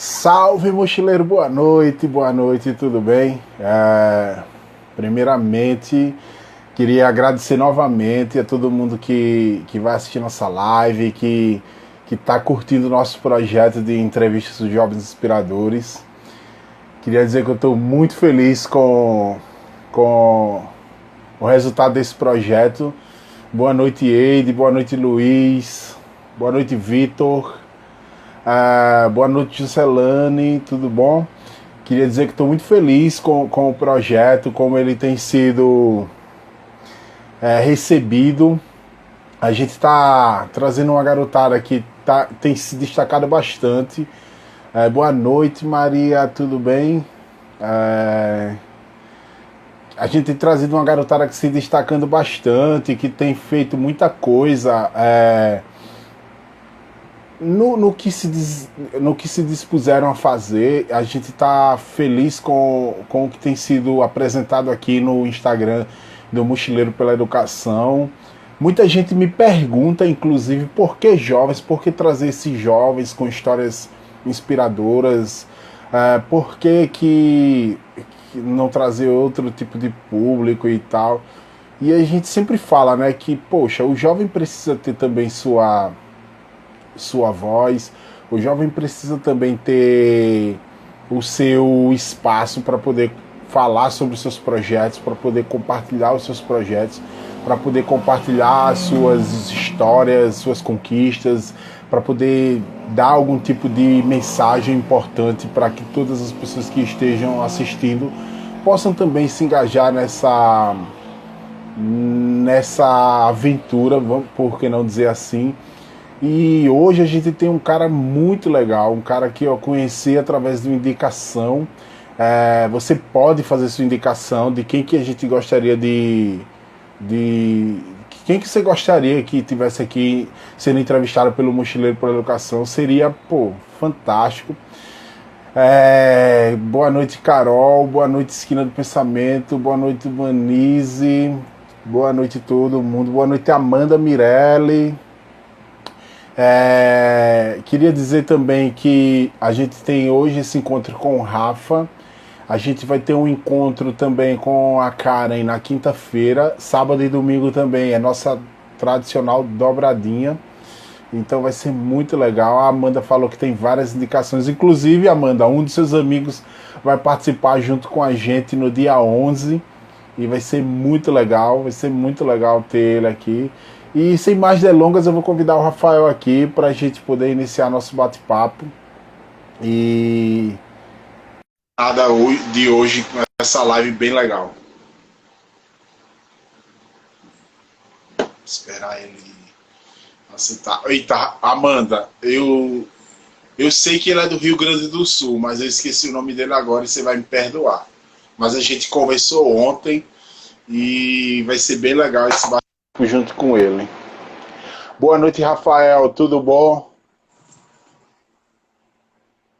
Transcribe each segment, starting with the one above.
Salve, mochileiro, boa noite, tudo bem? Primeiramente, queria agradecer novamente a todo mundo que vai assistir nossa live, que está curtindo o nosso projeto de entrevistas dos jovens inspiradores. Queria dizer que eu estou muito feliz com o resultado desse projeto. Boa noite, Eide, boa noite, Luiz, boa noite, Vitor. Boa noite, Giselane, tudo bom? Queria dizer que estou muito feliz com o projeto, como ele tem sido recebido. A gente está trazendo uma garotada que tem se destacado bastante. Boa noite, Maria, tudo bem? A gente tem trazido uma garotada que se destacando bastante, que tem feito muita coisa. No que se dispuseram a fazer, a gente está feliz com o que tem sido apresentado aqui no Instagram do Mochileiro pela Educação. Muita gente me pergunta, inclusive, por que jovens, por que trazer esses jovens com histórias inspiradoras, por que não trazer outro tipo de público e tal. E a gente sempre fala, né, que, poxa, o jovem precisa ter também sua voz, o jovem precisa também ter o seu espaço para poder falar sobre os seus projetos, para poder compartilhar os seus projetos, para poder compartilhar as suas histórias, suas conquistas, para poder dar algum tipo de mensagem importante para que todas as pessoas que estejam assistindo possam também se engajar nessa aventura, por que não dizer assim. E hoje a gente tem um cara muito legal, um cara que eu conheci através de uma indicação. Você pode fazer sua indicação de quem que a gente gostaria de quem que você gostaria que tivesse aqui sendo entrevistado pelo Mochileiro pela Educação. Seria, pô, fantástico. Boa noite, Carol, boa noite, Esquina do Pensamento, boa noite, Manise, boa noite todo mundo, boa noite, Amanda Mirelli. Queria dizer também que a gente tem hoje esse encontro com o Rafa. A gente vai ter um encontro também com a Karen na quinta-feira. Sábado e domingo também é nossa tradicional dobradinha. Então vai ser muito legal. A Amanda falou que tem várias indicações. Inclusive, Amanda, um dos seus amigos vai participar junto com a gente no dia 11. E vai ser muito legal. Vai ser muito legal ter ele aqui. E sem mais delongas, eu vou convidar o Rafael aqui para a gente poder iniciar nosso bate-papo. E nada de hoje com essa live bem legal. Vou esperar ele aceitar. Eita, Amanda, eu sei que ele é do Rio Grande do Sul, mas eu esqueci o nome dele agora e você vai me perdoar. Mas a gente conversou ontem e vai ser bem legal esse bate-papo junto com ele. Boa noite, Rafael, tudo bom?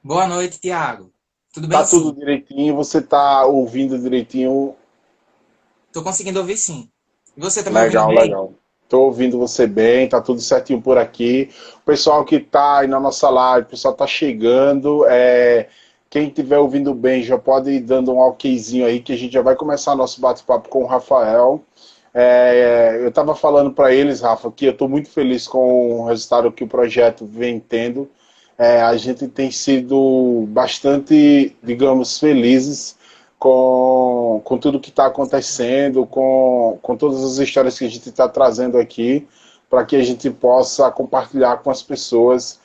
Boa noite, Tiago. Tudo bem, Tá tudo sim? direitinho? Você tá ouvindo direitinho? Tô conseguindo ouvir, sim. E você tá me ouvindo Legal, bem? legal. Tô ouvindo você bem, tá tudo certinho por aqui. O pessoal que tá aí na nossa live, o pessoal tá chegando. Quem estiver ouvindo bem já pode ir dando um okzinho aí, que a gente já vai começar nosso bate-papo com o Rafael. Eu estava falando para eles, Rafa, que eu estou muito feliz com o resultado que o projeto vem tendo. A gente tem sido bastante, digamos, felizes com tudo que está acontecendo, com todas as histórias que a gente está trazendo aqui, para que a gente possa compartilhar com as pessoas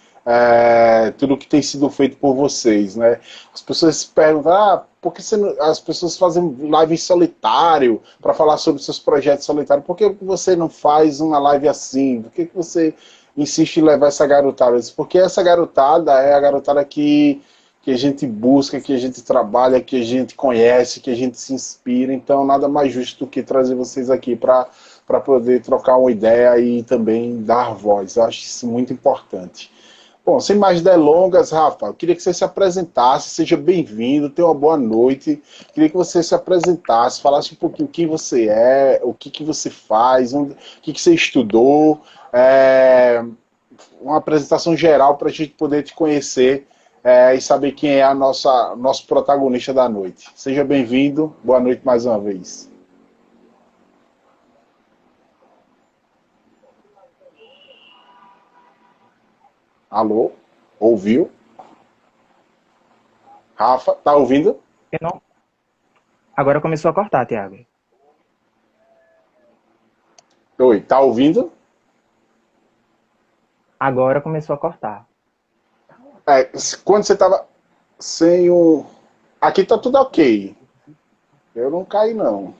tudo que tem sido feito por vocês, né? As pessoas se perguntam, por que as pessoas fazem live em solitário para falar sobre seus projetos solitários? Por que você não faz uma live assim? Por que você insiste em levar essa garotada? Porque essa garotada é a garotada que a gente busca, que a gente trabalha, que a gente conhece, que a gente se inspira. Então, nada mais justo do que trazer vocês aqui para poder trocar uma ideia e também dar voz. Eu acho isso muito importante. Bom, sem mais delongas, Rafa, eu queria que você se apresentasse, seja bem-vindo, tenha uma boa noite. Queria que você se apresentasse, falasse um pouquinho quem você é, o que você faz, o que você estudou, uma apresentação geral para a gente poder te conhecer e saber quem é nosso protagonista da noite. Seja bem-vindo, boa noite mais uma vez. Alô? Ouviu? Rafa, tá ouvindo? Eu não... Agora começou a cortar, Thiago. Oi, tá ouvindo? Agora começou a cortar. Quando você tava sem o... Aqui tá tudo ok. Eu não caí, não.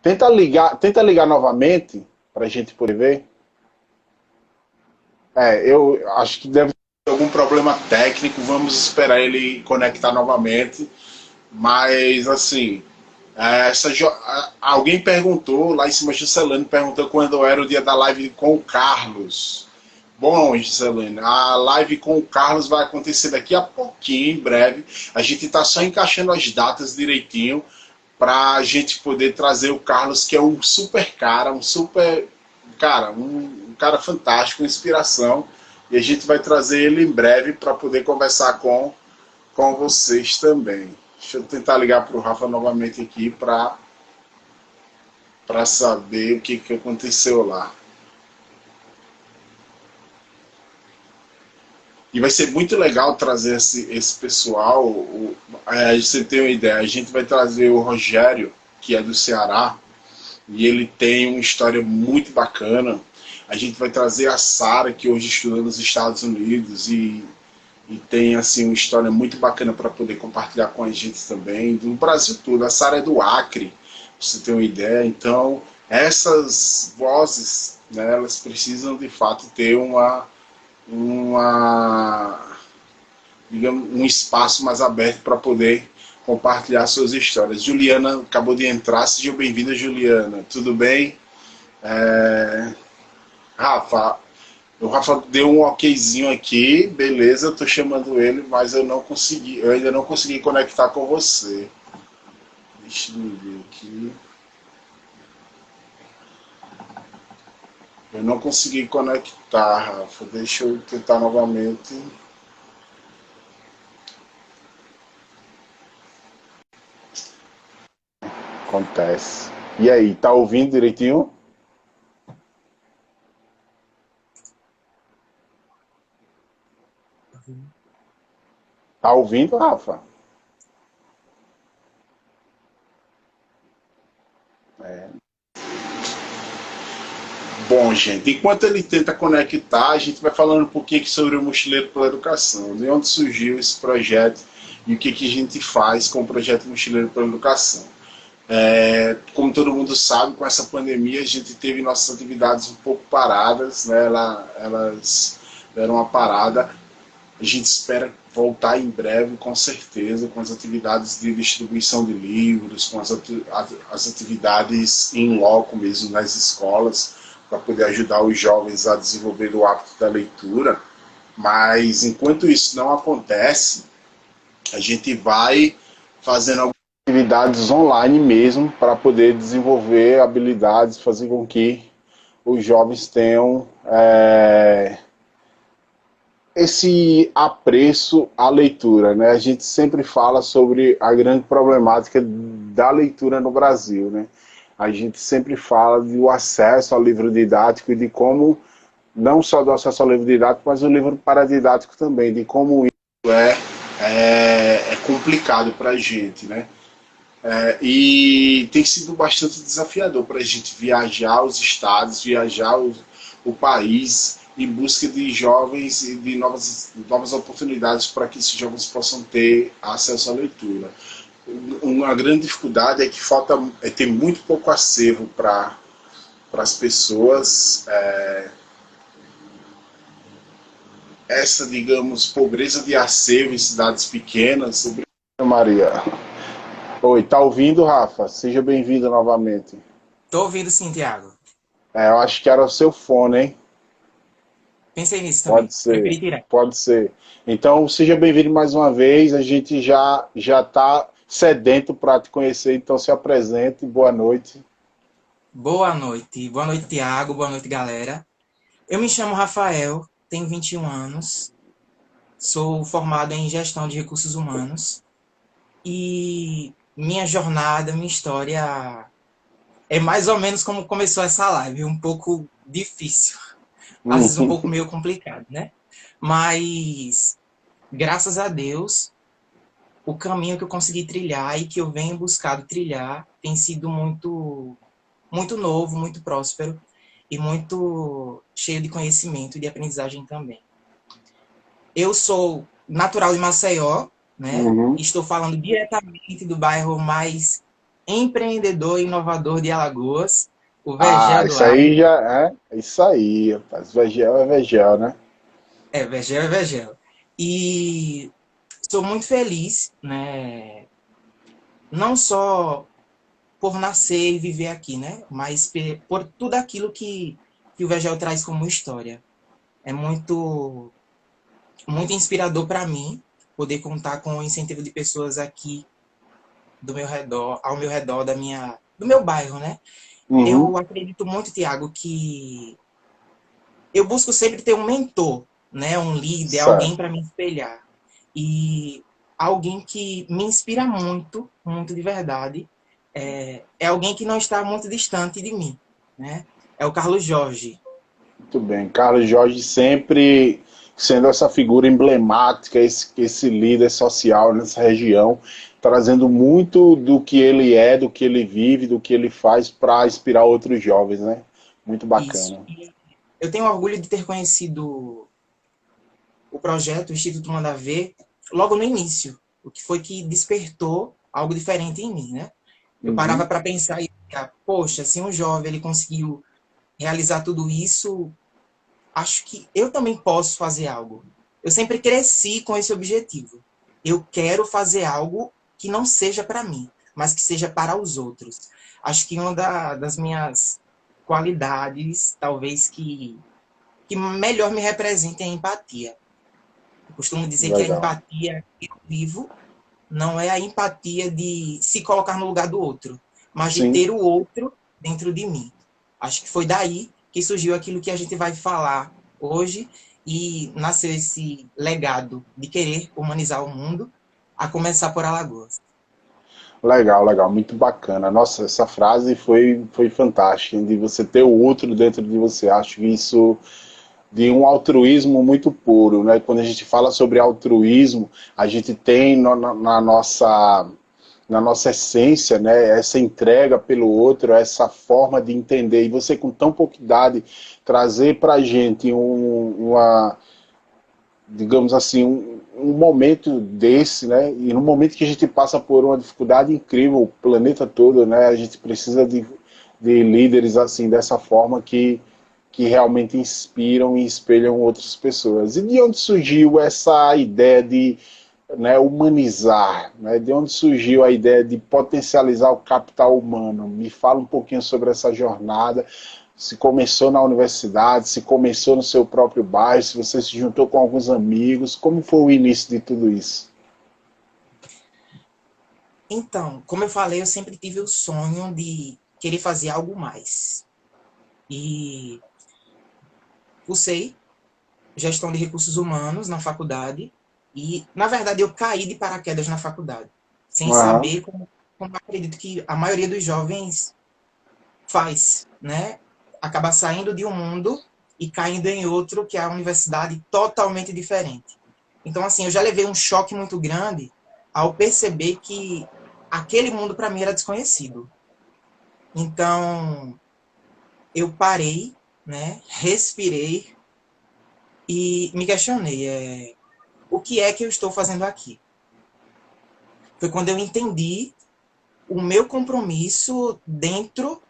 Tenta ligar novamente pra gente poder ver. Eu acho que deve ter algum problema técnico. Vamos esperar ele conectar novamente. Mas, assim, alguém perguntou, lá em cima, Giselane perguntou quando era o dia da live com o Carlos. Bom, Giselane, a live com o Carlos vai acontecer daqui a pouquinho, em breve. A gente está só encaixando as datas direitinho para a gente poder trazer o Carlos, que é um super cara, um cara fantástico, inspiração. E a gente vai trazer ele em breve para poder conversar com vocês também. Deixa eu tentar ligar para o Rafa novamente aqui para saber o que aconteceu lá. E vai ser muito legal trazer esse pessoal. Você tem uma ideia, a gente vai trazer o Rogério, que é do Ceará, e ele tem uma história muito bacana. A gente vai trazer a Sara, que hoje estuda nos Estados Unidos e tem assim uma história muito bacana para poder compartilhar com a gente também, do Brasil todo. A Sara é do Acre, pra você ter uma ideia. Então, essas vozes, né, elas precisam de fato ter digamos, um espaço mais aberto para poder compartilhar suas histórias. Juliana acabou de entrar, seja bem-vinda, Juliana. Tudo bem? Rafa, o Rafa deu um okzinho aqui, beleza, eu tô chamando ele, mas eu ainda não consegui conectar com você. Deixa eu ver aqui. Eu não consegui conectar, Rafa. Deixa eu tentar novamente. Acontece. E aí, tá ouvindo direitinho? Tá ouvindo, Rafa? Bom, gente, enquanto ele tenta conectar, a gente vai falando um pouquinho aqui sobre o Mochileiro pela Educação, de onde surgiu esse projeto e o que a gente faz com o projeto Mochileiro pela Educação. Como todo mundo sabe, com essa pandemia a gente teve nossas atividades um pouco paradas, né? Elas deram uma parada. A gente espera voltar em breve, com certeza, com as atividades de distribuição de livros, com as atividades em loco mesmo nas escolas, para poder ajudar os jovens a desenvolver o hábito da leitura. Mas enquanto isso não acontece, a gente vai fazendo algumas atividades online mesmo para poder desenvolver habilidades, fazer com que os jovens tenham esse apreço à leitura, né? A gente sempre fala sobre a grande problemática da leitura no Brasil, né? A gente sempre fala do acesso ao livro didático e de como, não só do acesso ao livro didático, mas o livro paradidático também, de como isso é complicado para a gente, né? E tem sido bastante desafiador para a gente viajar os estados, viajar o país em busca de jovens e de novas oportunidades para que esses jovens possam ter acesso à leitura. Uma grande dificuldade é que tem muito pouco acervo para as pessoas. Essa, digamos, pobreza de acervo em cidades pequenas. Maria. Oi, tá ouvindo, Rafa? Seja bem-vindo novamente. Tô ouvindo sim, Thiago. Eu acho que era o seu fone, hein? Pensei nisso também. Pode Preferi ser, tirar. pode ser. Então, seja bem-vindo mais uma vez. A gente já está sedento para te conhecer, então se apresente. Boa noite. Boa noite. Boa noite, Thiago. Boa noite, galera. Eu me chamo Rafael. tenho 21 anos, sou formado em gestão de recursos humanos e minha jornada, minha história é mais ou menos como começou essa live, um pouco difícil, às vezes um pouco meio complicado, né? Mas, graças a Deus, o caminho que eu consegui trilhar e que eu venho buscado trilhar tem sido muito novo, muito próspero e muito cheio de conhecimento e de aprendizagem também. Eu sou natural de Maceió, né? Uhum. Estou falando diretamente do bairro mais empreendedor e inovador de Alagoas, o Ah, Vergel do isso Ar. aí já é isso aí, rapaz. Vegel é Vegel, né? É, Vergel é Vergel. E sou muito feliz, né? Não só por nascer e viver aqui, né? Mas por tudo aquilo que o Vergel traz como história. É muito inspirador para mim poder contar com o incentivo de pessoas aqui do meu redor, ao meu redor do meu bairro, né? Uhum. Eu acredito muito, Tiago, que eu busco sempre ter um mentor, né? Um líder, alguém Certo. para me espelhar. E alguém que me inspira muito, muito de verdade, é alguém que não está muito distante de mim, né? É o Carlos Jorge. Muito bem. Carlos Jorge sempre sendo essa figura emblemática, esse líder social nessa região, trazendo muito do que ele é, do que ele vive, do que ele faz para inspirar outros jovens, né? Muito Isso. bacana. E eu tenho orgulho de ter conhecido o projeto, o Instituto Manda Ver, logo no início, o que foi que despertou algo diferente em mim, né? Eu parava Uhum. para pensar e poxa, se um jovem ele conseguiu realizar tudo isso, acho que eu também posso fazer algo. Eu sempre cresci com esse objetivo. Eu quero fazer algo que não seja para mim, mas que seja para os outros. Acho que uma das minhas qualidades, talvez que melhor me representa é a empatia. Eu costumo dizer que a Legal. empatia que eu vivo não é a empatia de se colocar no lugar do outro, mas de Sim. ter o outro dentro de mim. Acho que foi daí que surgiu aquilo que a gente vai falar hoje e nasceu esse legado de querer humanizar o mundo, a começar por Alagoas. Legal, legal, muito bacana. Nossa, essa frase foi fantástica, de você ter o outro dentro de você. Acho que isso de um altruísmo muito puro, né? Quando a gente fala sobre altruísmo, a gente tem na nossa essência, né? Essa entrega pelo outro, essa forma de entender. E você com tão pouca idade trazer para a gente uma, digamos assim, um momento desse, né? E no momento que a gente passa por uma dificuldade incrível, o planeta todo, né? A gente precisa de líderes assim dessa forma que realmente inspiram e espelham outras pessoas. E de onde surgiu essa ideia de, né, humanizar? Né? De onde surgiu a ideia de potencializar o capital humano? Me fala um pouquinho sobre essa jornada. Se começou na universidade, se começou no seu próprio bairro, se você se juntou com alguns amigos, como foi o início de tudo isso? Então, como eu falei, eu sempre tive o sonho de querer fazer algo mais. E cursei gestão de recursos humanos na faculdade e, na verdade, eu caí de paraquedas na faculdade, sem Aham. saber como acredito que a maioria dos jovens faz, né? Acaba saindo de um mundo e caindo em outro, que é a universidade totalmente diferente. Então, assim, eu já levei um choque muito grande ao perceber que aquele mundo para mim era desconhecido. Então, eu parei, né? Respirei e me questionei, o que é que eu estou fazendo aqui? Foi quando eu entendi o meu compromisso dentro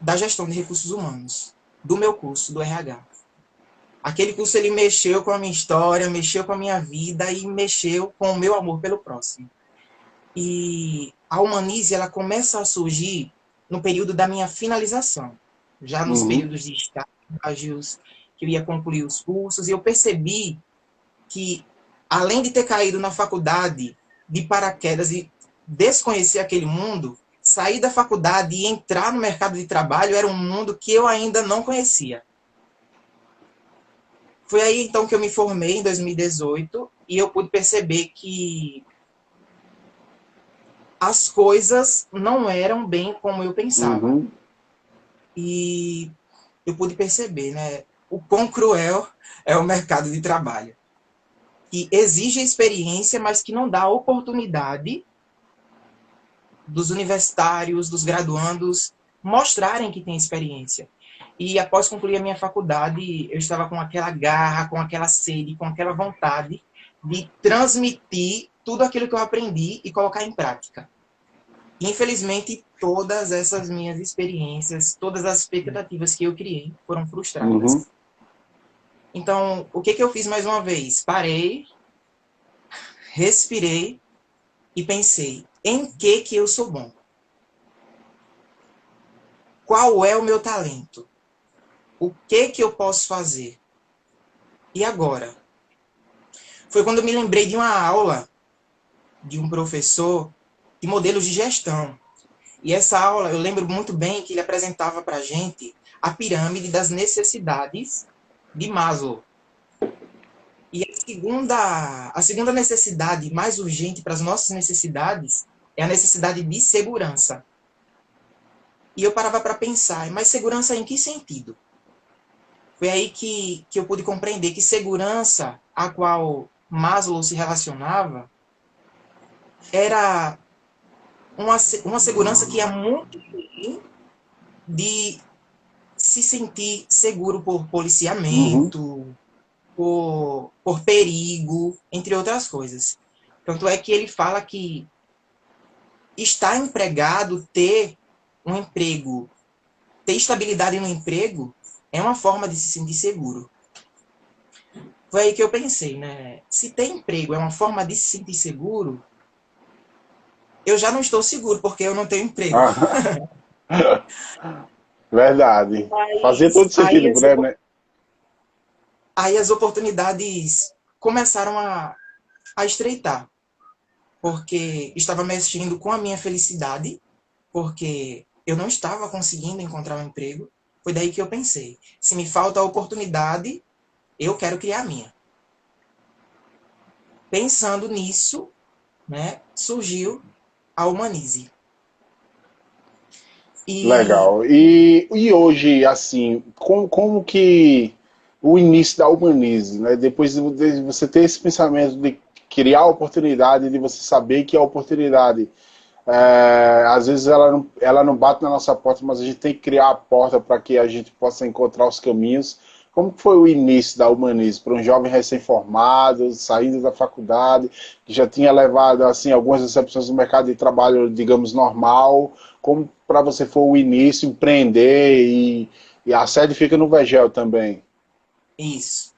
da gestão de recursos humanos, do meu curso, do RH. Aquele curso ele mexeu com a minha história, mexeu com a minha vida e mexeu com o meu amor pelo próximo. E a Humanize ela começa a surgir no período da minha finalização, já nos Uhum. períodos de estágios, que eu ia concluir os cursos, e eu percebi que, além de ter caído na faculdade de paraquedas e desconhecer aquele mundo, sair da faculdade e entrar no mercado de trabalho era um mundo que eu ainda não conhecia. Foi aí, então, que eu me formei, em 2018, e eu pude perceber que as coisas não eram bem como eu pensava. Uhum. E eu pude perceber, né, o quão cruel é o mercado de trabalho, que exige experiência, mas que não dá oportunidade dos universitários, dos graduandos, mostrarem que têm experiência. E após concluir a minha faculdade, eu estava com aquela garra, com aquela sede, com aquela vontade de transmitir tudo aquilo que eu aprendi e colocar em prática. Infelizmente, todas essas minhas experiências, todas as expectativas que eu criei foram Uhum. frustradas. Então, o que eu fiz mais uma vez? Parei, respirei e pensei, em que eu sou bom? Qual é o meu talento? O que eu posso fazer? E agora? Foi quando eu me lembrei de uma aula de um professor de modelos de gestão. E essa aula, eu lembro muito bem que ele apresentava para a gente a pirâmide das necessidades de Maslow. E a segunda necessidade mais urgente para as nossas necessidades é a necessidade de segurança. E eu parava para pensar, mas segurança em que sentido? Foi aí que eu pude compreender que segurança a qual Maslow se relacionava era uma segurança que é muito ruim de se sentir seguro por Uhum. policiamento, por perigo, entre outras coisas. Tanto é que ele fala que estar empregado, ter um emprego, ter estabilidade no emprego, é uma forma de se sentir seguro. Foi aí que eu pensei, né? Se ter emprego é uma forma de se sentir seguro, eu já não estou seguro porque eu não tenho emprego. Ah, verdade. Fazia todo Mas sentido, né? aí as oportunidades começaram a estreitar, porque estava mexendo com a minha felicidade, porque eu não estava conseguindo encontrar um emprego. Foi daí que eu pensei, se me falta a oportunidade, eu quero criar a minha. Pensando nisso, né, surgiu a Humanize. E Legal. E hoje, assim, como que o início da Humanize, né? Depois de você ter esse pensamento de criar a oportunidade, de você saber que a oportunidade, às vezes ela não bate na nossa porta, mas a gente tem que criar a porta para que a gente possa encontrar os caminhos. Como que foi o início da Humanize para um jovem recém-formado, saindo da faculdade, que já tinha levado assim algumas decepções no mercado de trabalho, digamos, normal? Como para você foi o início, empreender e a sede fica no Vegel também? isso.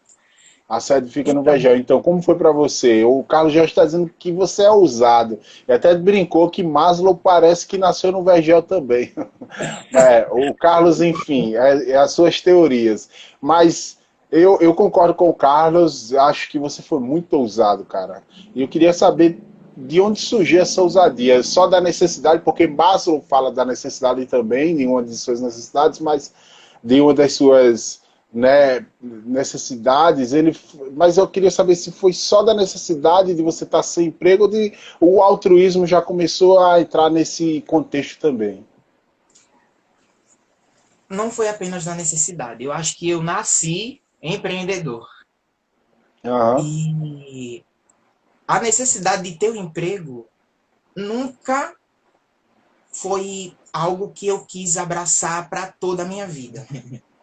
A sede fica no Então, Vegel. Então, como foi para você? O Carlos já está dizendo que você é ousado. E até brincou que Maslow parece que nasceu no Vegel também. O Carlos, enfim, é as suas teorias. Mas eu concordo com o Carlos, acho que você foi muito ousado, cara. E eu queria saber de onde surgiu essa ousadia. Só da necessidade, porque Maslow fala da necessidade também, de uma de suas necessidades, mas de uma das suas, né, necessidades. Mas eu queria saber se foi só da necessidade de você estar sem emprego ou de o altruísmo já começou a entrar nesse contexto também. não foi apenas da necessidade. Eu acho que eu nasci empreendedor. Aham. E a necessidade de ter um emprego nunca foi algo que eu quis abraçar para toda a minha vida.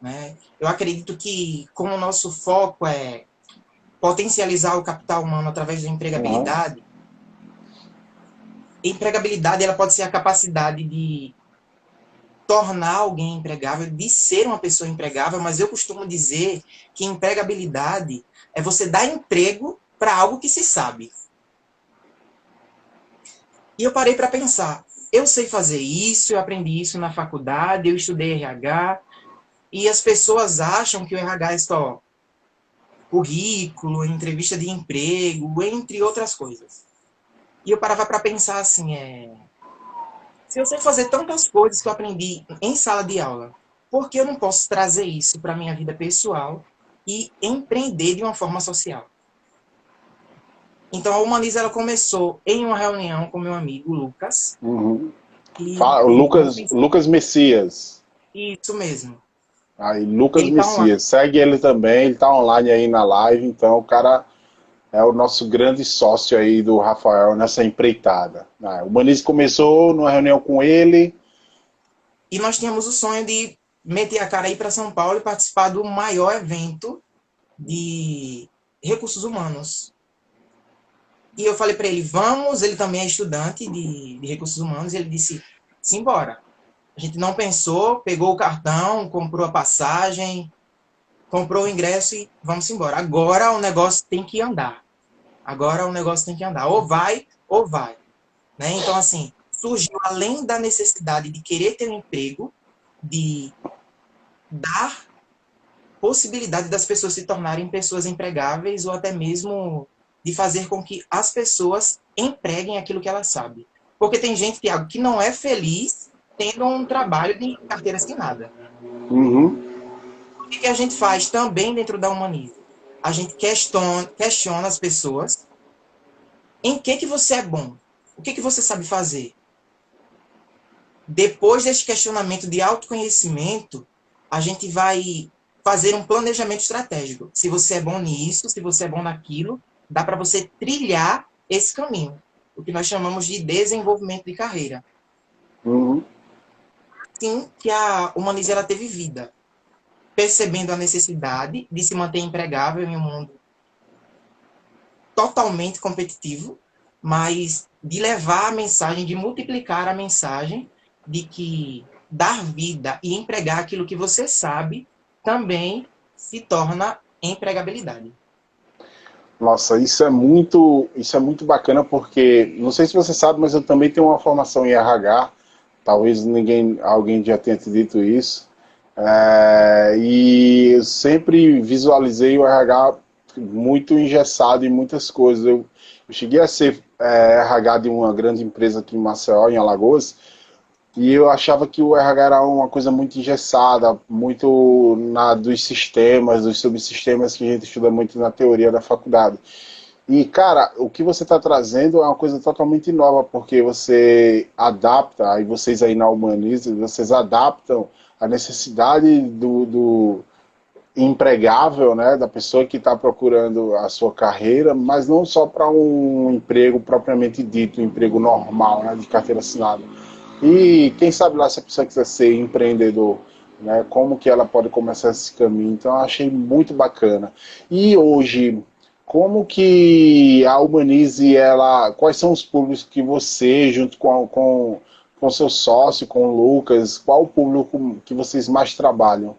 Né? Eu acredito que, como o nosso foco é potencializar o capital humano através da Uhum. empregabilidade ela pode ser a capacidade de tornar alguém empregável, de ser uma pessoa empregável, mas eu costumo dizer que empregabilidade é você dar emprego para algo que se sabe. E eu parei para pensar, eu sei fazer isso, eu aprendi isso na faculdade, eu estudei RH, e as pessoas acham que o RH é só currículo, entrevista de emprego, entre outras coisas. E eu parava para pensar assim, se eu sei fazer tantas coisas que eu aprendi em sala de aula, por que eu não posso trazer isso para minha vida pessoal e empreender de uma forma social. Então, a Humanize ela começou em uma reunião com meu amigo Lucas. Uhum. E Fala, Lucas Messias. isso mesmo. Aí, Lucas Ele tá online. Messias. Segue ele também, ele tá online aí na live, então o cara é o nosso grande sócio aí do Rafael nessa empreitada. O Maniz começou numa reunião com ele. E nós tínhamos o sonho de meter a cara aí para São Paulo e participar do maior evento de recursos humanos. E eu falei para ele, vamos, ele também é estudante de recursos humanos, e ele disse, simbora. A gente não pensou, pegou o cartão, comprou a passagem, comprou o ingresso e vamos embora. Agora o negócio tem que andar. Agora o negócio tem que andar. Ou vai, ou vai. Né? Então, assim, surgiu além da necessidade de querer ter um emprego, de dar possibilidade das pessoas se tornarem pessoas empregáveis ou até mesmo de fazer com que as pessoas empreguem aquilo que elas sabem. Porque tem gente, Tiago, que não é feliz tendo um trabalho de carteira assinada. Uhum. O que a gente faz também dentro da Humanize? A gente questiona as pessoas em que você é bom, o que você sabe fazer. Depois desse questionamento de autoconhecimento, a gente vai fazer um planejamento estratégico. Se você é bom nisso, se você é bom naquilo, dá para você trilhar esse caminho, o que nós chamamos de desenvolvimento de carreira. Uhum. Assim que a Humanize ela teve vida, percebendo a necessidade de se manter empregável em um mundo totalmente competitivo, mas de levar a mensagem, de multiplicar a mensagem de que dar vida e empregar aquilo que você sabe também se torna empregabilidade. Nossa, isso é muito bacana porque não sei se você sabe, mas eu também tenho uma formação em RH. Talvez alguém já tenha te dito isso. E eu sempre visualizei o RH muito engessado em muitas coisas. Eu cheguei a ser RH de uma grande empresa aqui em Maceió, em Alagoas, e eu achava que o RH era uma coisa muito engessada, muito dos sistemas, dos subsistemas que a gente estuda muito na teoria da faculdade. E, cara, o que você está trazendo é uma coisa totalmente nova, porque você adapta, aí vocês aí na Humanize, vocês adaptam a necessidade do empregável, né, da pessoa que está procurando a sua carreira, mas não só para um emprego propriamente dito, um emprego normal, né, de carteira assinada. E quem sabe lá se a pessoa quiser ser empreendedor, né, como que ela pode começar esse caminho. Então eu achei muito bacana. E hoje, como que a Humanize, quais são os públicos que você, junto com seu sócio, com o Lucas, qual o público que vocês mais trabalham?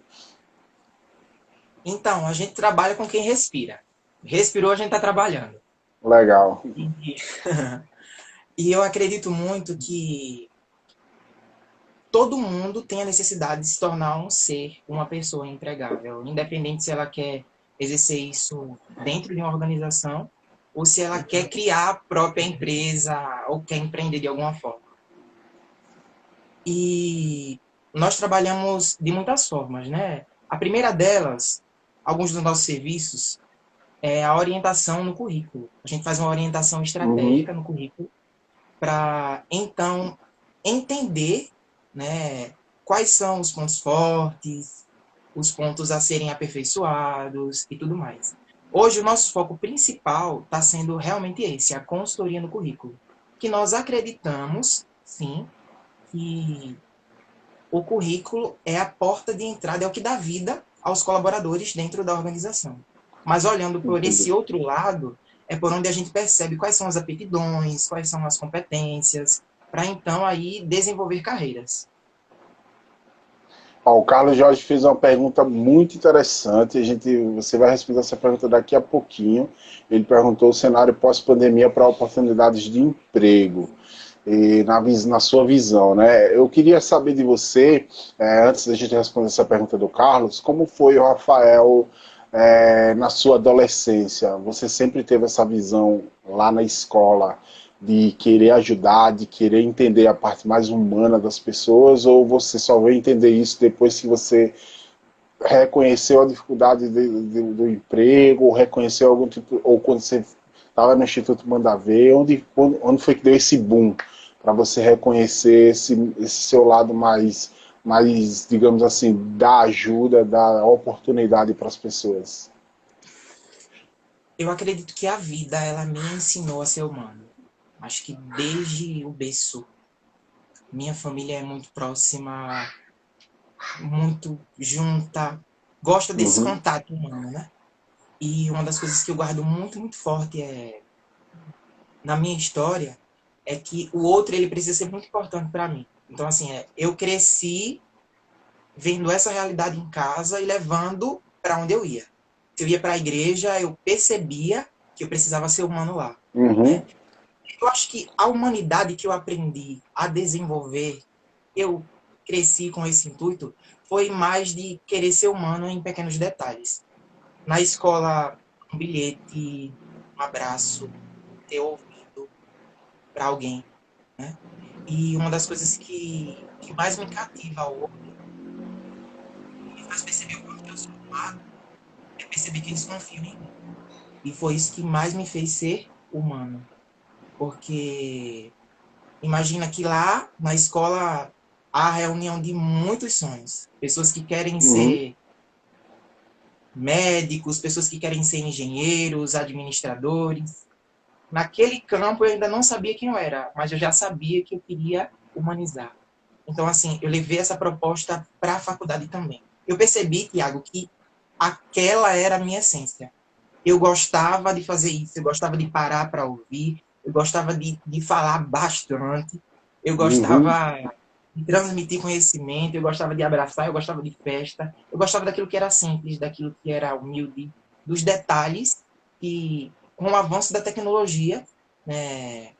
Então, a gente trabalha com quem respira. Respirou, a gente está trabalhando. Legal. E eu acredito muito que todo mundo tem a necessidade de se tornar um ser, uma pessoa empregável, independente se ela quer exercer isso dentro de uma organização ou se ela quer criar a própria empresa ou quer empreender de alguma forma. E nós trabalhamos de muitas formas, né? A primeira delas, alguns dos nossos serviços, é a orientação no currículo. A gente faz uma orientação estratégica no currículo para, então, entender, né, quais são os pontos fortes, os pontos a serem aperfeiçoados e tudo mais. Hoje, o nosso foco principal está sendo realmente esse, a consultoria no currículo. Que nós acreditamos, sim, que o currículo é a porta de entrada, é o que dá vida aos colaboradores dentro da organização. Mas olhando por esse outro lado, é por onde a gente percebe quais são as aptidões, quais são as competências, para então aí desenvolver carreiras. Ó, o Carlos Jorge fez uma pergunta muito interessante. Você vai responder essa pergunta daqui a pouquinho. Ele perguntou o cenário pós-pandemia para oportunidades de emprego. E na sua visão, né? Eu queria saber de você, antes da gente responder essa pergunta do Carlos, como foi o Rafael na sua adolescência? Você sempre teve essa visão lá na escola de querer ajudar, de querer entender a parte mais humana das pessoas, ou você só veio entender isso depois que você reconheceu a dificuldade do emprego, ou reconheceu algum tipo, ou quando você estava no Instituto Manda Ver, onde foi que deu esse boom para você reconhecer esse seu lado mais, digamos assim, da ajuda, da oportunidade para as pessoas? Eu acredito que a vida, ela me ensinou a ser humano. Acho que desde o berço, minha família é muito próxima, muito junta, gosta desse Uhum, contato humano, né? E uma das coisas que eu guardo muito, muito forte na minha história é que o outro ele precisa ser muito importante para mim. Então assim, eu cresci vendo essa realidade em casa e levando para onde eu ia. Se eu ia para a igreja, eu percebia que eu precisava ser humano lá, uhum, né? Eu acho que a humanidade que eu aprendi a desenvolver, eu cresci com esse intuito, foi mais de querer ser humano em pequenos detalhes. Na escola, um bilhete, um abraço, ter ouvido para alguém, né? E uma das coisas que mais me cativa ao outro, me faz perceber o quanto eu sou amado, é perceber que eles confiam em mim. E foi isso que mais me fez ser humano. Porque imagina que lá na escola há a reunião de muitos sonhos. Pessoas que querem uhum. ser médicos, pessoas que querem ser engenheiros, administradores. Naquele campo eu ainda não sabia quem eu era, mas eu já sabia que eu queria humanizar. Então, assim, eu levei essa proposta para a faculdade também. Eu percebi, Tiago, que aquela era a minha essência. Eu gostava de fazer isso, eu gostava de parar para ouvir, eu gostava de falar bastante, eu Uhum. gostava de transmitir conhecimento, eu gostava de abraçar, eu gostava de festa, eu gostava daquilo que era simples, daquilo que era humilde, dos detalhes que, com o avanço da tecnologia, né,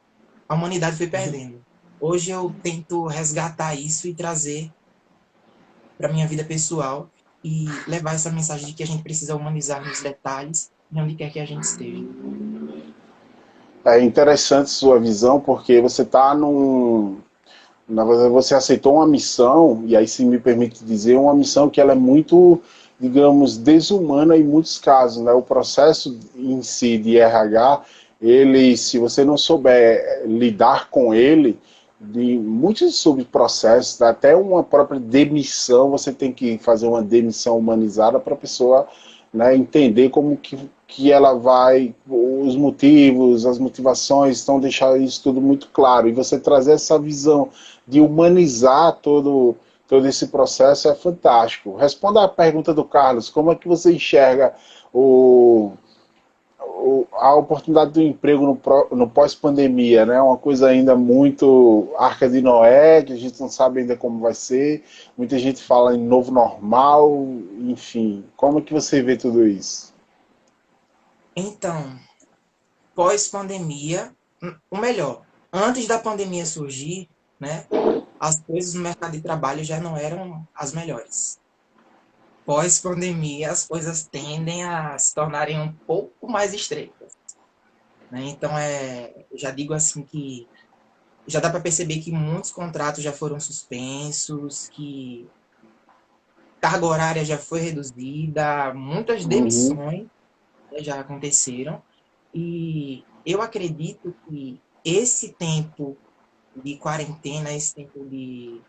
a humanidade foi perdendo. Hoje eu tento resgatar isso e trazer para minha vida pessoal e levar essa mensagem de que a gente precisa humanizar nos detalhes de onde quer que a gente esteja. É interessante sua visão, porque você está na verdade, você aceitou uma missão, e aí se me permite dizer, uma missão que ela é muito, digamos, desumana em muitos casos, né? O processo em si de RH, ele, se você não souber lidar com ele, de muitos subprocessos, até uma própria demissão, você tem que fazer uma demissão humanizada para a pessoa, né, entender como que ela vai, os motivos, as motivações, então deixar isso tudo muito claro. E você trazer essa visão de humanizar todo esse processo é fantástico. Responda à pergunta do Carlos, como é que você enxerga o, a oportunidade do emprego no pós-pandemia, né? Uma coisa ainda muito Arca de Noé, que a gente não sabe ainda como vai ser. Muita gente fala em novo normal, enfim. Como é que você vê tudo isso? Então, pós-pandemia, o melhor, antes da pandemia surgir, né, as coisas no mercado de trabalho já não eram as melhores. Pós-pandemia, as coisas tendem a se tornarem um pouco mais estreitas, né? Então, eu já digo assim que já dá para perceber que muitos contratos já foram suspensos, que carga horária já foi reduzida, muitas Uhum. demissões, né, já aconteceram. E eu acredito que esse tempo de quarentena, esse tempo de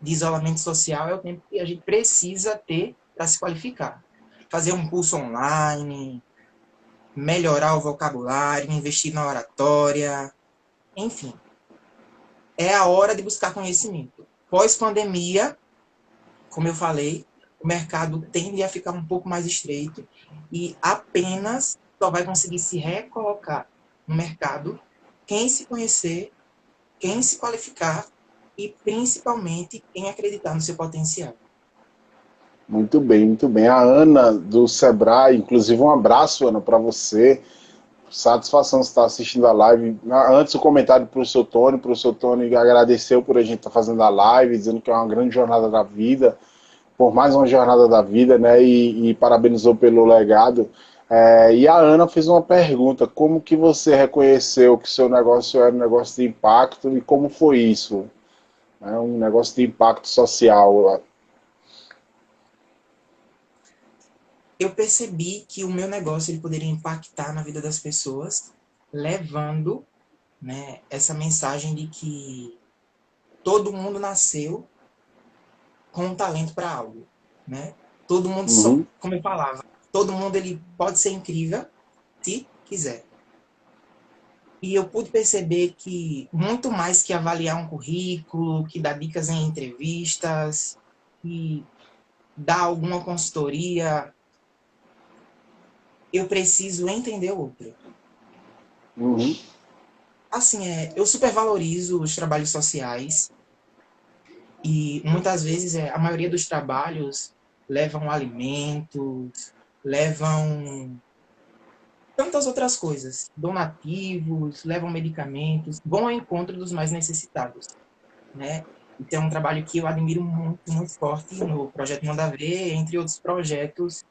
isolamento social é o tempo que a gente precisa ter para se qualificar. Fazer um curso online, melhorar o vocabulário, investir na oratória, enfim, é a hora de buscar conhecimento. Pós-pandemia, como eu falei, o mercado tende a ficar um pouco mais estreito e apenas só vai conseguir se recolocar no mercado quem se conhecer, quem se qualificar e principalmente quem acreditar no seu potencial. Muito bem, muito bem. A Ana do Sebrae, inclusive um abraço, Ana, para você. Satisfação estar assistindo a live. Antes o comentário para o professor Tony agradeceu por a gente estar fazendo a live, dizendo que é uma grande jornada da vida, por mais uma jornada da vida, né? E parabenizou pelo legado. E a Ana fez uma pergunta: como que você reconheceu que seu negócio era um negócio de impacto e como foi isso? Um negócio de impacto social. eu percebi que o meu negócio ele poderia impactar na vida das pessoas, levando, né, essa mensagem de que todo mundo nasceu com um talento para algo, né? Todo mundo só, Uhum, como eu falava, todo mundo ele pode ser incrível se quiser. E eu pude perceber que muito mais que avaliar um currículo, que dar dicas em entrevistas, que dar alguma consultoria, eu preciso entender o outro. uhum, Assim, eu supervalorizo os trabalhos sociais e muitas vezes a maioria dos trabalhos levam alimentos, levam tantas outras coisas, donativos, levam medicamentos, vão ao encontro dos mais necessitados, né? Então é um trabalho que eu admiro muito, muito forte no Projeto Manda Ver, entre outros projetos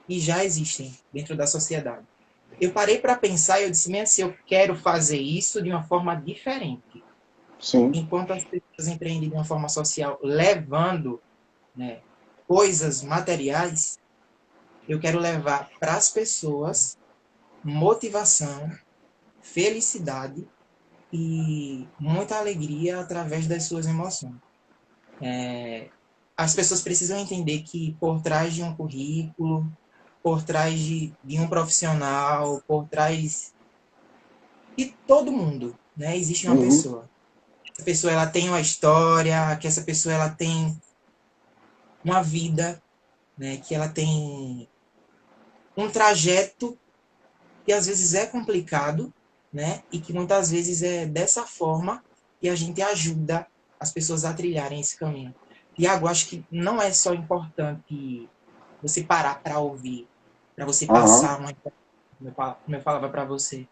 que já existem dentro da sociedade. Eu parei para pensar e eu disse, se eu quero fazer isso de uma forma diferente. sim, Enquanto as pessoas empreendem de uma forma social, levando, né, coisas materiais, eu quero levar para as pessoas motivação, felicidade e muita alegria através das suas emoções. As pessoas precisam entender que por trás de um currículo, por trás de um profissional, por trás de todo mundo, né, existe uma uhum, pessoa. Essa pessoa ela tem uma história, que essa pessoa ela tem uma vida, né, que ela tem um trajeto que às vezes é complicado, né, e que muitas vezes é dessa forma que a gente ajuda as pessoas a trilharem esse caminho. Tiago, acho que não é só importante você parar para ouvir, para você aham, passar uma, como eu falava para você.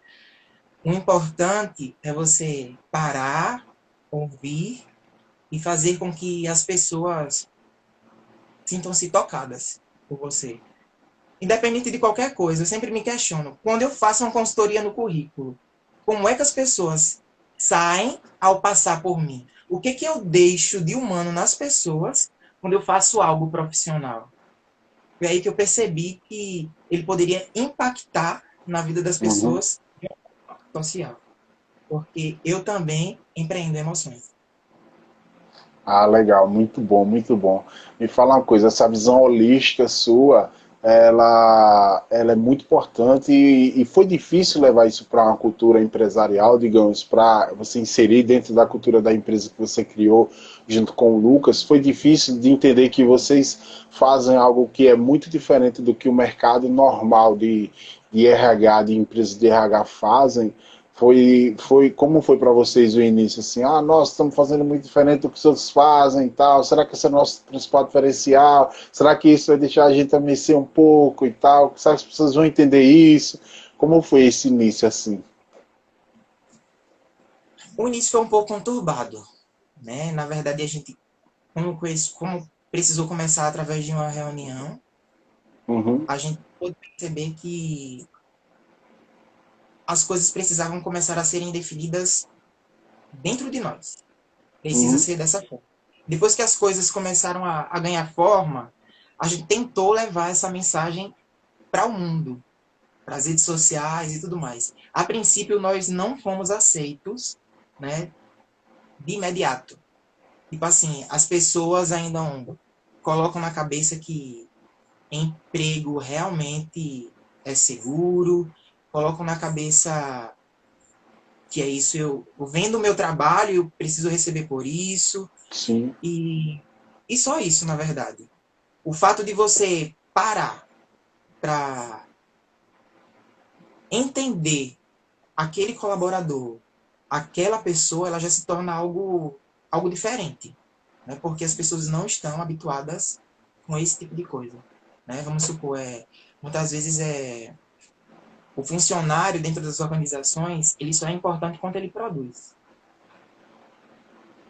O importante é você parar, ouvir e fazer com que as pessoas sintam-se tocadas por você. Independente de qualquer coisa, eu sempre me questiono. Quando eu faço uma consultoria no currículo, como é que as pessoas saem ao passar por mim? O que eu deixo de humano nas pessoas quando eu faço algo profissional? Foi aí que eu percebi que ele poderia impactar na vida das uhum. pessoas social. Porque eu também empreendo emoções. Ah, legal, muito bom, muito bom. Me fala uma coisa, essa visão holística sua, ela é muito importante e foi difícil levar isso para uma cultura empresarial, digamos, para você inserir dentro da cultura da empresa que você criou junto com o Lucas. Foi difícil de entender que vocês fazem algo que é muito diferente do que o mercado normal de RH, de empresas de RH fazem. Como foi para vocês o início assim? Ah, nós estamos fazendo muito diferente do que os outros fazem e tal. Será que esse é o nosso principal diferencial? Será que isso vai deixar a gente adormecer um pouco e tal? Será que as pessoas vão entender isso? Como foi esse início assim? O início foi um pouco conturbado, né? Na verdade, a gente, como precisou começar através de uma reunião, Uhum, a gente pôde perceber que as coisas precisavam começar a serem definidas dentro de nós. Precisa uhum, ser dessa forma. Depois que as coisas começaram a ganhar forma, a gente tentou levar essa mensagem para o mundo, para as redes sociais e tudo mais. A princípio, nós não fomos aceitos, né, de imediato. Tipo assim, as pessoas ainda colocam na cabeça que emprego realmente é seguro, colocam na cabeça que é isso, eu vendo o meu trabalho, eu preciso receber por isso, sim, e, e só isso, na verdade. O fato de você parar para entender aquele colaborador, aquela pessoa, ela já se torna algo diferente, né? Porque as pessoas não estão habituadas com esse tipo de coisa, né? Vamos supor, muitas vezes o funcionário dentro das organizações, ele só é importante quanto ele produz.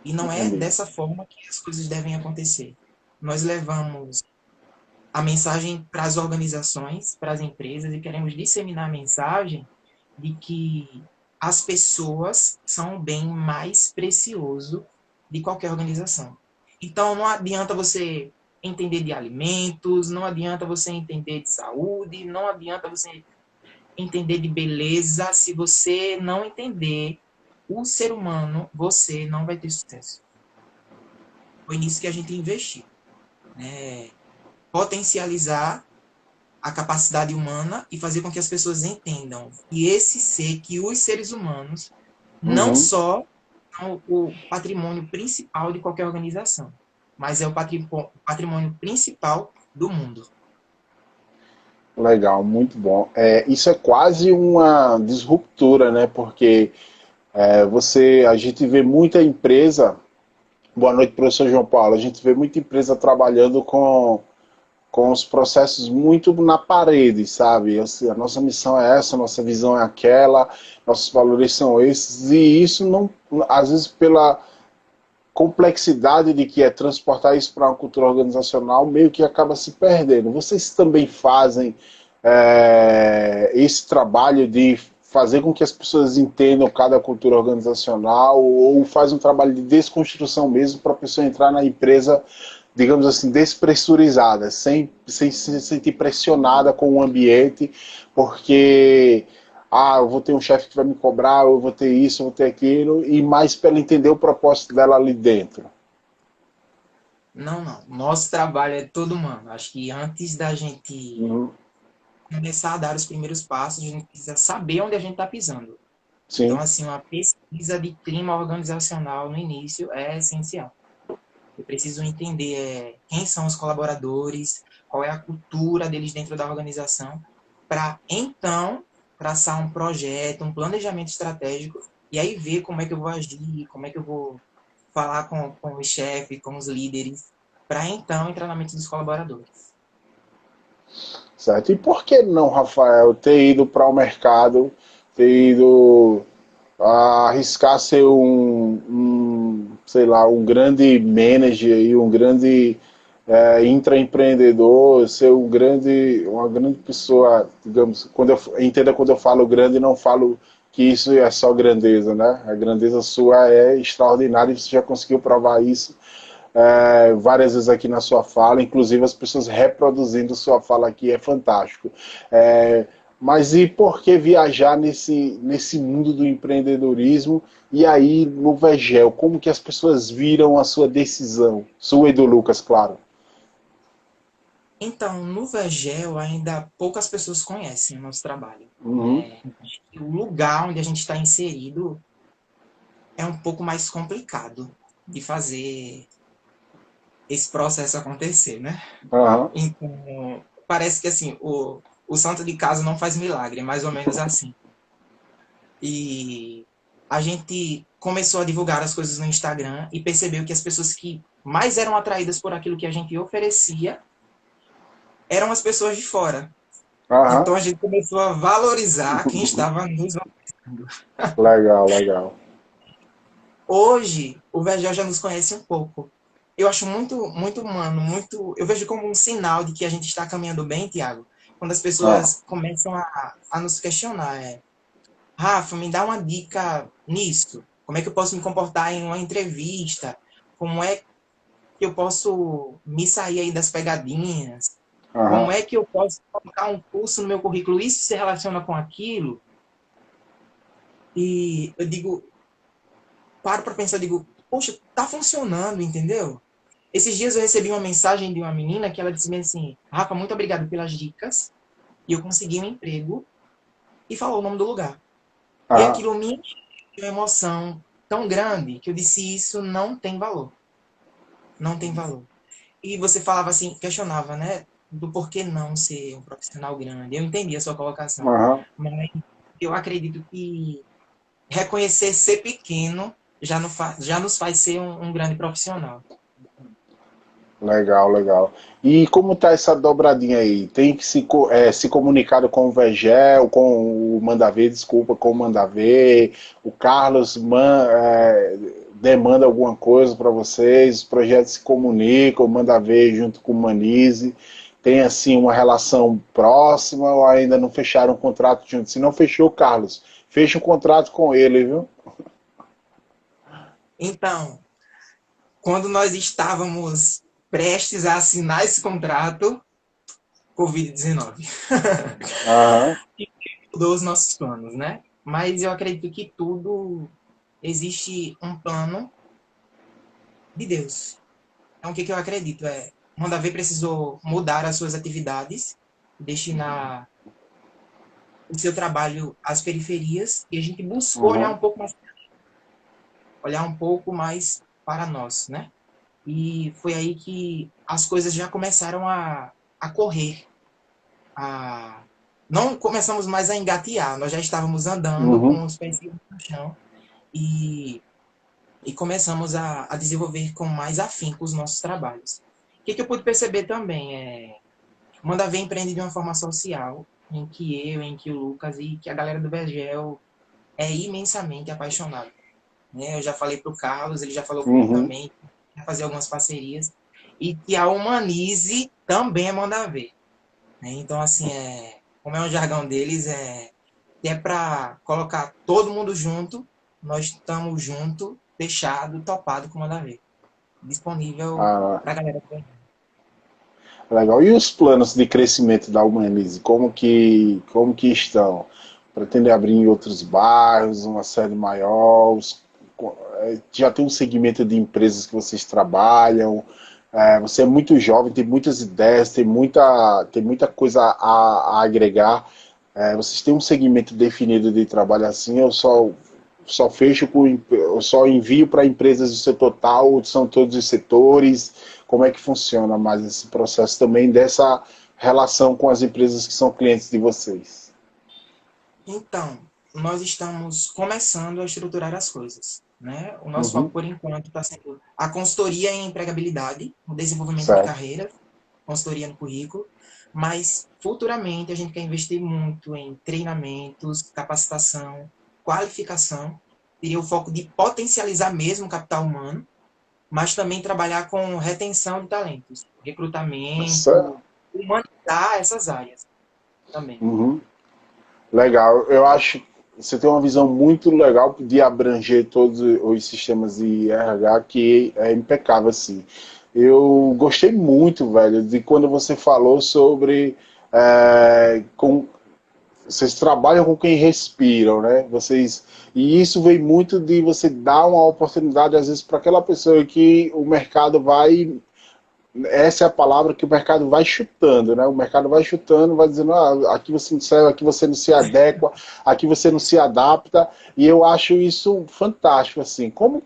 E não é entendi. dessa forma que as coisas devem acontecer. Nós levamos a mensagem para as organizações, para as empresas e queremos disseminar a mensagem de que as pessoas são o bem mais precioso de qualquer organização. Então não adianta você entender de alimentos, não adianta você entender de saúde, não adianta você entender de beleza. Se você não entender o ser humano, você não vai ter sucesso. Foi nisso que a gente investiu, né? Potencializar a capacidade humana e fazer com que as pessoas entendam que esse ser, que os seres humanos, não Uhum. só são o patrimônio principal de qualquer organização, mas é o patrimônio principal do mundo. Legal, muito bom. Isso é quase uma disruptura, né? Porque a gente vê muita empresa. Boa noite, professor João Paulo. A gente vê muita empresa trabalhando com os processos muito na parede, sabe? Assim, a nossa missão é essa, a nossa visão é aquela, nossos valores são esses, e isso não, às vezes pela complexidade de que é transportar isso para uma cultura organizacional, meio que acaba se perdendo. Vocês também fazem esse trabalho de fazer com que as pessoas entendam cada cultura organizacional, ou faz um trabalho de desconstrução mesmo para a pessoa entrar na empresa, digamos assim, despressurizada, sem se sentir pressionada com o ambiente, porque eu vou ter um chefe que vai me cobrar, eu vou ter isso, eu vou ter aquilo, e mais para ela entender o propósito dela ali dentro. Não, não. Nosso trabalho é todo humano. Acho que antes da gente Uhum. começar a dar os primeiros passos, a gente precisa saber onde a gente está pisando. Então, Sim. assim, uma pesquisa de clima organizacional no início é essencial. Eu preciso entender quem são os colaboradores, qual é a cultura deles dentro da organização, para então traçar um projeto, um planejamento estratégico, e aí ver como é que eu vou agir, como é que eu vou falar com o chefe, com os líderes, para então entrar na mente dos colaboradores. Certo? E por que não, Rafael, ter ido para o mercado, ter ido arriscar ser sei lá, um grande manager e um grande intraempreendedor, ser uma grande pessoa, digamos, entenda quando eu falo grande, não falo que isso é só grandeza, né? A grandeza sua é extraordinária e você já conseguiu provar isso várias vezes aqui na sua fala, inclusive as pessoas reproduzindo sua fala aqui, é fantástico. Mas e por que viajar nesse mundo do empreendedorismo e aí no Vegel? Como que as pessoas viram a sua decisão? Sua e do Lucas, claro. Então, no Vegel, ainda poucas pessoas conhecem o nosso trabalho. Uhum. Né? O lugar onde a gente está inserido é um pouco mais complicado de fazer esse processo acontecer, né? Uhum. Então, parece que assim, o santo de casa não faz milagre, é mais ou menos assim. E a gente começou a divulgar as coisas no Instagram e percebeu que as pessoas que mais eram atraídas por aquilo que a gente oferecia eram as pessoas de fora. Uhum. Então a gente começou a valorizar quem estava nos valorizando. Legal, legal. Hoje, o Vergel já nos conhece um pouco. Eu acho muito humano, eu vejo como um sinal de que a gente está caminhando bem, Tiago, quando as Ah. pessoas começam a nos questionar. Rafa, me dá uma dica nisso. Como é que eu posso me comportar em uma entrevista? Como é que eu posso me sair aí das pegadinhas? Como Uhum. é que eu posso colocar um curso no meu currículo? Isso se relaciona com aquilo? E eu digo, paro para pensar, digo, poxa, tá funcionando, entendeu? Esses dias eu recebi uma mensagem de uma menina que ela disse assim, Rafa, muito obrigado pelas dicas, e eu consegui um emprego, e falou o nome do lugar. E Uhum. aquilo me encheu de uma emoção tão grande que eu disse, isso não tem valor. Não tem valor. E você falava assim, questionava, né, do porquê não ser um profissional grande. Eu entendi a sua colocação, Uhum. mas eu acredito que reconhecer ser pequeno já nos faz ser um grande profissional. Legal, legal. E como tá essa dobradinha aí? Tem que se comunicar com o Vegel, com o Manda Ver, desculpa, com o Manda Ver. O Carlos demanda alguma coisa para vocês, os projetos se comunicam, o Manda Ver junto com o Manise. Tem assim uma relação próxima ou ainda não fecharam um contrato junto? Se não fechou, Carlos, fecha um contrato com ele, viu? Então, quando nós estávamos prestes a assinar esse contrato, Covid-19. Aham. Mudou os nossos planos, né? Mas eu acredito que tudo existe um plano de Deus. Então, o que eu acredito é, Mandavé precisou mudar as suas atividades, destinar o seu trabalho às periferias, e a gente buscou Uhum. olhar um pouco mais para nós, né? E foi aí que as coisas já começaram a correr. A... Não começamos mais a engatear, nós já estávamos andando Uhum. com os pés no chão e, e começamos a desenvolver com mais afinco os nossos trabalhos. O que eu pude perceber também é Mandavé empreende de uma forma social, em que o Lucas e que a galera do Bergel é imensamente apaixonado. Né? Eu já falei para o Carlos, ele já falou comigo Uhum. também, quer fazer algumas parcerias, e que a Humanize também é Mandavé. Né? Então, assim, como é um jargão deles, é para colocar todo mundo junto, nós estamos junto, fechado, topado com o Mandavé. Disponível Ah, para a galera. legal. E os planos de crescimento da Humanize, como que estão? Pretende abrir em outros bairros, uma sede maior? Já tem um segmento de empresas que vocês trabalham? Você é muito jovem, tem muitas ideias, tem muita coisa a agregar. Vocês têm um segmento definido de trabalho assim, só fecho eu só envio para empresas do setor tal, são todos os setores? Como é que funciona mais esse processo também dessa relação com as empresas que são clientes de vocês? Então, nós estamos começando a estruturar as coisas. Né? O nosso foco, Uhum. por enquanto, está sendo a consultoria em empregabilidade, o desenvolvimento de Certo. carreira, consultoria no currículo, mas futuramente a gente quer investir muito em treinamentos, capacitação, qualificação. Teria o foco de potencializar mesmo o capital humano, mas também trabalhar com retenção de talentos, Certo. recrutamento, humanizar essas áreas também. Uhum. Legal. Eu acho que você tem uma visão muito legal de abranger todos os sistemas de RH que é impecável, assim. Eu gostei muito, velho, de quando você falou sobre com vocês trabalham com quem respiram, né? E isso vem muito de você dar uma oportunidade às vezes para aquela pessoa que o mercado vai, essa é a palavra que o mercado vai chutando, né? O mercado vai chutando, vai dizendo, aqui você não serve, aqui você não se adequa, aqui você não se adapta, e eu acho isso fantástico, assim. Qual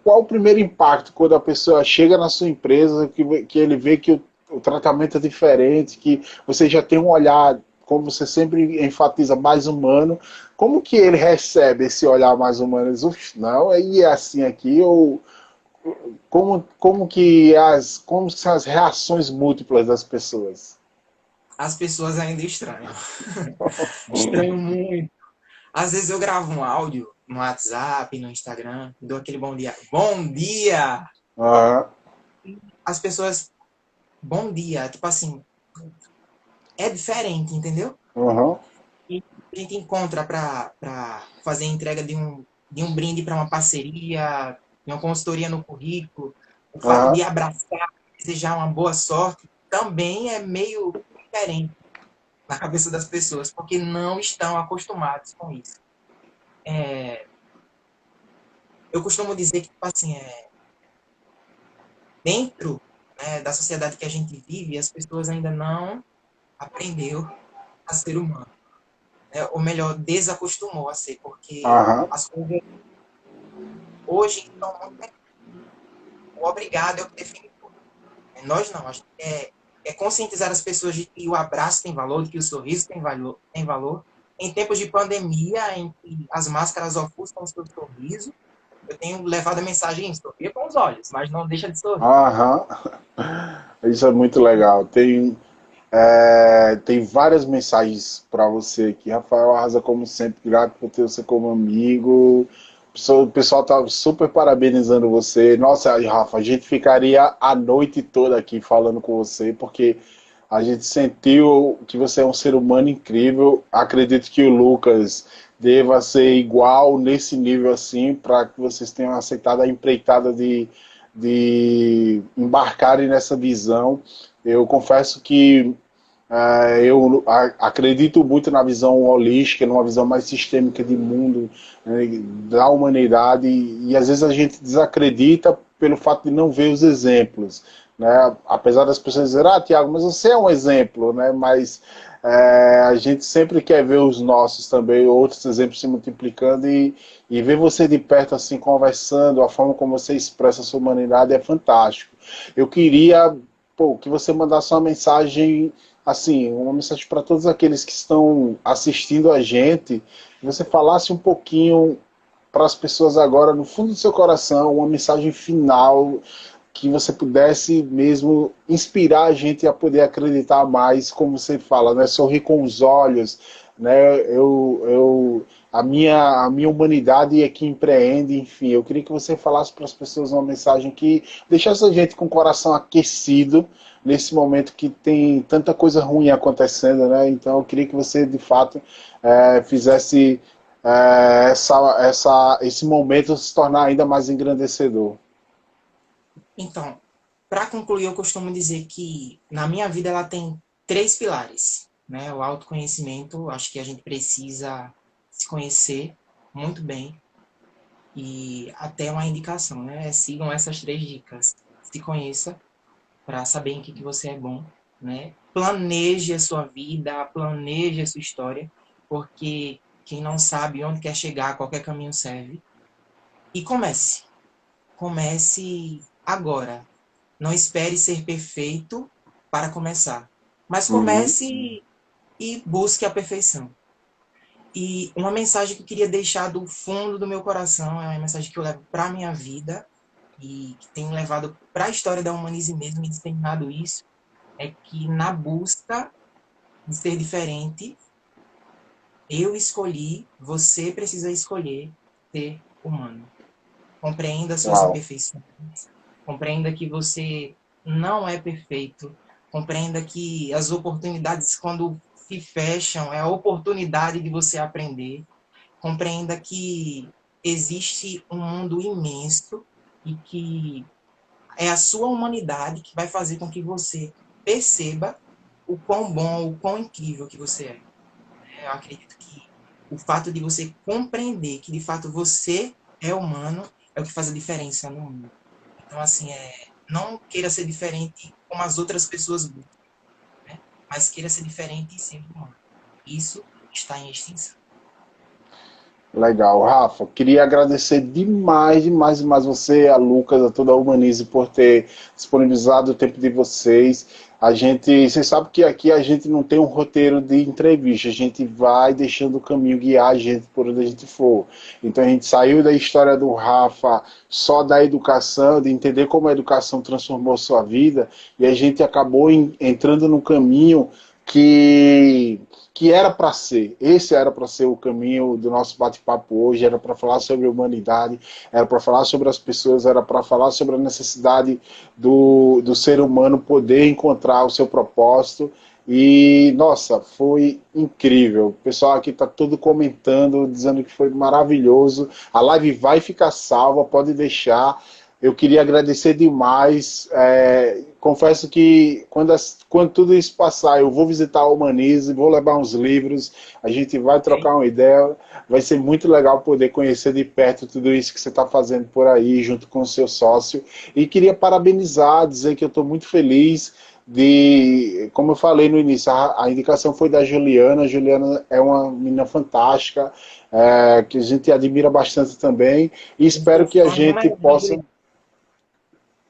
o primeiro impacto quando a pessoa chega na sua empresa, que ele vê que o tratamento é diferente, que você já tem um olhar, como você sempre enfatiza, mais humano, como que ele recebe esse olhar mais humano? Ele diz, não, aí é assim aqui, ou como são as reações múltiplas das pessoas? As pessoas ainda estranham. Estranham muito. Às vezes eu gravo um áudio no WhatsApp, no Instagram, dou aquele bom dia. Bom dia! Aham. As pessoas, bom dia. Tipo assim, é diferente, entendeu? Aham. E a gente encontra para fazer a entrega de um brinde para uma parceria, de uma consultoria no currículo, o fato Aham. de abraçar, desejar uma boa sorte, também é meio diferente na cabeça das pessoas, porque não estão acostumados com isso. Eu costumo dizer que, tipo assim, dentro, né, da sociedade que a gente vive, as pessoas ainda não aprendeu a ser humano. Né? Ou melhor, desacostumou a ser, porque Aham. as coisas hoje estão muito. O obrigado é o que define tudo. Nós não, a gente é conscientizar as pessoas de que o abraço tem valor, de que o sorriso tem valor, tem valor. Em tempos de pandemia, em que as máscaras ofuscam o seu sorriso, eu tenho levado a mensagem: sorria com os olhos, mas não deixa de sorrir. Aham. Isso é muito legal. Tem várias mensagens para você aqui. Rafael Arrasa, como sempre, grato por ter você como amigo. O pessoal tá super parabenizando você. Nossa, aí, Rafa, a gente ficaria a noite toda aqui falando com você, porque a gente sentiu que você é um ser humano incrível. Acredito que o Lucas deva ser igual nesse nível assim, para que vocês tenham aceitado a empreitada de embarcarem nessa visão. Eu confesso que eu acredito muito na visão holística, numa visão mais sistêmica de mundo, né, da humanidade, e às vezes a gente desacredita pelo fato de não ver os exemplos. Né? Apesar das pessoas dizerem, Tiago, mas você é um exemplo, né? Mas a gente sempre quer ver os nossos também, outros exemplos se multiplicando e ver você de perto assim conversando, a forma como você expressa a sua humanidade é fantástico. Eu queria que você mandasse uma mensagem assim, uma mensagem para todos aqueles que estão assistindo a gente, que você falasse um pouquinho para as pessoas agora, no fundo do seu coração, uma mensagem final que você pudesse mesmo inspirar a gente a poder acreditar mais, como você fala, né? Sorrir com os olhos, né? A minha humanidade é que empreende, enfim. Eu queria que você falasse para as pessoas uma mensagem que deixasse a gente com o coração aquecido nesse momento que tem tanta coisa ruim acontecendo, né? Então eu queria que você, de fato, fizesse esse momento se tornar ainda mais engrandecedor. Então, para concluir, eu costumo dizer que na minha vida ela tem três pilares, né? O autoconhecimento, acho que a gente precisa se conhecer muito bem e até uma indicação, né? Sigam essas três dicas. Se conheça para saber em que você é bom, né? Planeje a sua vida, planeje a sua história, porque quem não sabe onde quer chegar, qualquer caminho serve. E comece. Comece agora. Não espere ser perfeito para começar. Mas Uhum. comece e busque a perfeição. E uma mensagem que eu queria deixar do fundo do meu coração, é uma mensagem que eu levo para a minha vida e que tenho levado para a história da Humanize mesmo e disseminado isso, é que na busca de ser diferente, eu escolhi, você precisa escolher ser humano. Compreenda suas Uau. imperfeições, compreenda que você não é perfeito, compreenda que as oportunidades, quando se fecham, é a oportunidade de você aprender, compreenda que existe um mundo imenso e que é a sua humanidade que vai fazer com que você perceba o quão bom, o quão incrível que você é. Eu acredito que o fato de você compreender que de fato você é humano é o que faz a diferença no mundo. Então, assim, não queira ser diferente como as outras pessoas buscam, né? Mas queira ser diferente e sendo humano. Isso está em extinção. Legal, Rafa. Queria agradecer demais, demais, demais você, a Lucas, a toda a Humanize por ter disponibilizado o tempo de vocês. Vocês sabem que aqui a gente não tem um roteiro de entrevista, a gente vai deixando o caminho guiar a gente por onde a gente for. Então a gente saiu da história do Rafa só da educação, de entender como a educação transformou sua vida, e a gente acabou entrando no caminho que era para ser. Esse era para ser o caminho do nosso bate-papo hoje, era para falar sobre a humanidade, era para falar sobre as pessoas, era para falar sobre a necessidade do ser humano poder encontrar o seu propósito. E, nossa, foi incrível. O pessoal aqui está todo comentando, dizendo que foi maravilhoso. A live vai ficar salva, pode deixar. Eu queria agradecer demais. Confesso que quando tudo isso passar, eu vou visitar a Humanize, vou levar uns livros, a gente vai Ok? trocar uma ideia. Vai ser muito legal poder conhecer de perto tudo isso que você está fazendo por aí, junto com o seu sócio. E queria parabenizar, dizer que eu estou muito feliz como eu falei no início, a indicação foi da Juliana. A Juliana é uma menina fantástica, que a gente admira bastante também. E Eu espero sou que a fã gente número um da possa. Juliana.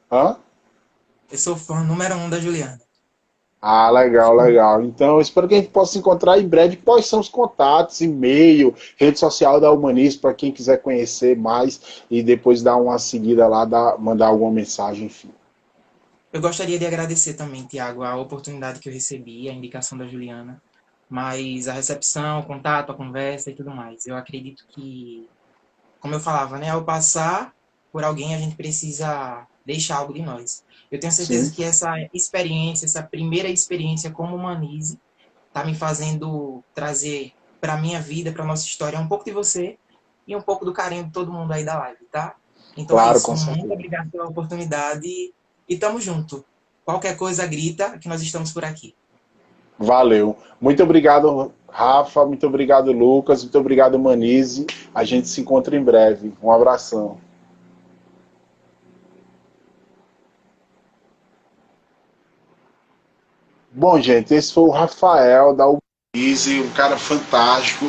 Hã? Eu sou fã número um da Juliana. Ah, legal, legal. Então, eu espero que a gente possa se encontrar em breve. Quais são os contatos, e-mail, rede social da Humanize, para quem quiser conhecer mais e depois dar uma seguida lá, mandar alguma mensagem, enfim. Eu gostaria de agradecer também, Tiago, a oportunidade que eu recebi, a indicação da Juliana, mas a recepção, o contato, a conversa e tudo mais. Eu acredito que, como eu falava, né, ao passar por alguém, a gente precisa deixar algo de nós. Eu tenho certeza Sim. que essa experiência, essa primeira experiência como Humanize, está me fazendo trazer para a minha vida, para a nossa história, um pouco de você e um pouco do carinho de todo mundo aí da live, tá? Então é Claro, isso. com Muito certeza. obrigado pela oportunidade e tamo junto. Qualquer coisa, grita que nós estamos por aqui. Valeu. Muito obrigado, Rafa. Muito obrigado, Lucas. Muito obrigado, Manise. A gente se encontra em breve. Um abração. Bom, gente, esse foi o Rafael da Ubise, um cara fantástico.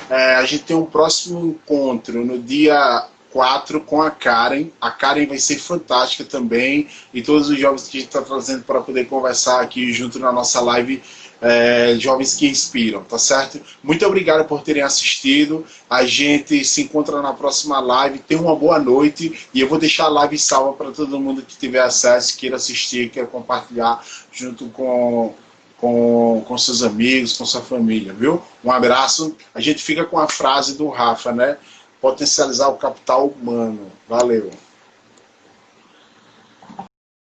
A gente tem um próximo encontro no dia 4 com a Karen. A Karen vai ser fantástica também. E todos os jovens que a gente está trazendo para poder conversar aqui junto na nossa live, jovens que inspiram, tá certo? Muito obrigado por terem assistido. A gente se encontra na próxima live. Tenha uma boa noite. E eu vou deixar a live salva para todo mundo que tiver acesso, queira assistir, queira compartilhar junto com seus amigos, com sua família, viu? Um abraço. A gente fica com a frase do Rafa, né? Potencializar o capital humano. Valeu.